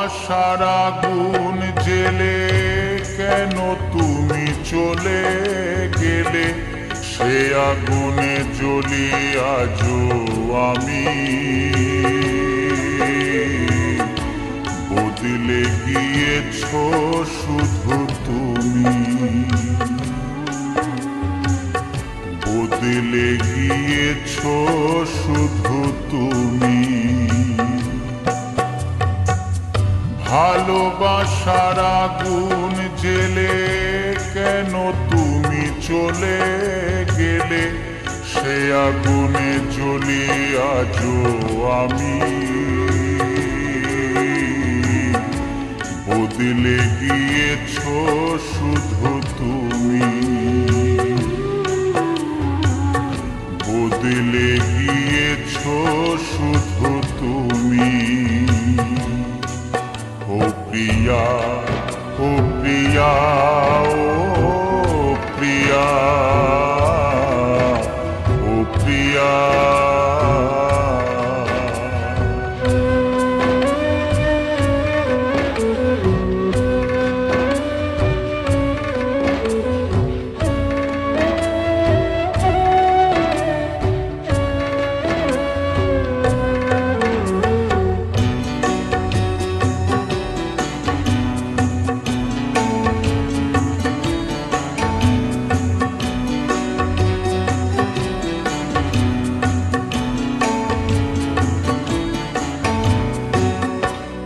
ভালোবাসার আগুন জেলে কেন তুমি চলে গেলে, সে আগুনে জ্বলি আজও আমি। বদলে গিয়েছ শুধু তুমি, বদলে গিয়েছ শুধু তুমি। ভালোবাসার আগুন জেলে কেন তুমি চলে গেলে, সে আগুনে জ্বলি আজও আমি। বদলে গিয়েছ শুধু তুমি, বদলে গিয়েছ শুধু তুমি। ও প্রিয়া, ও প্রিয়া, ও প্রিয়া, ও প্রিয়া।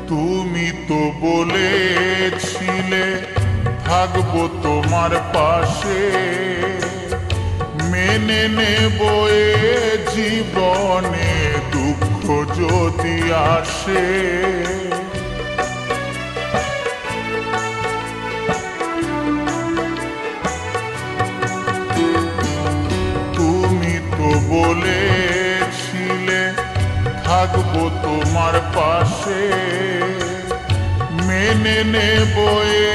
তুমি তো বলেছিলে থাকবো তোমার পাশে, মেনে নেব এ জীবনে দুঃখ যদি আসে। তুমি তো বলেছিলে থাকবো তোমার পাশে, মেনে নেব এ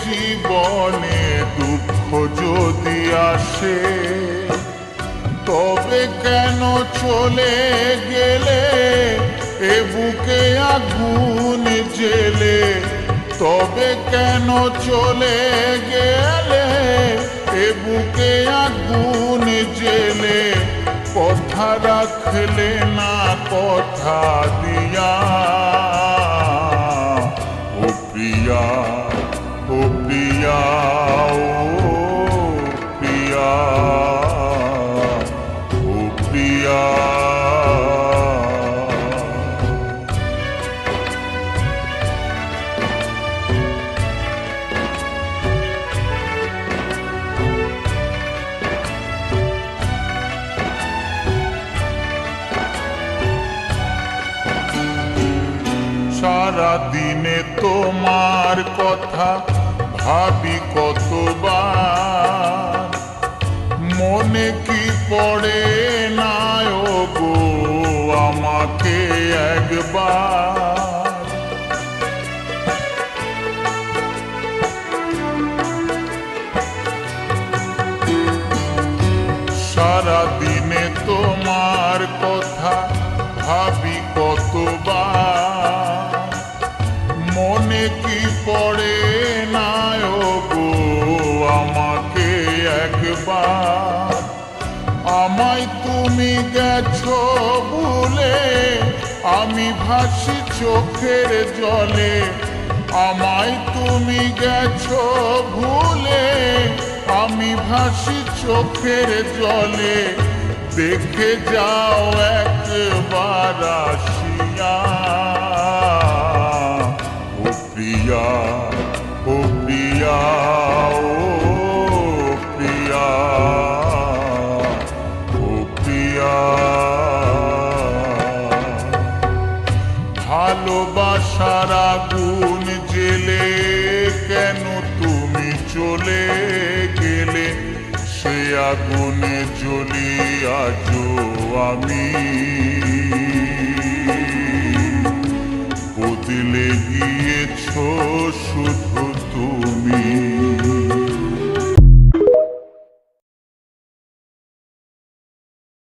জীবনে দুঃখ যদি আসে। তবে কেন চলে গেলে এ বুকে আগুন জেলে, তবে কেন চলে গেলে এ বুকে আগুন জেলে। কথা রাখলে না কথা দিয়া, ও প্রিয়া, ও প্রিয়া, ও প্রিয়া, ও প্রিয়া। সারা দিনে তোমার কথা ভাবি কতবার, মনে কি পড়ে না গো আমাকে একবার। সারা দিনে তোমার কথা ভাবি কতবার, মনে কি পড়ে না গো আমাকে একবার। আমায় তুমি গেছো ভুলে, আমি ভাসি চোখের জলে। আমায় তুমি গেছো ভুলে, আমি ভাসি চোখের জলে। দেখে যাও একবার আসিয়া, ও প্রিয়া, ও প্রিয়া, ও প্রিয়া, ও প্রিয়া। ভালোবাসার আগুন জেলে কেন তুমি চলে গেলে, সে আগুনে জ্বলি আজও আমি।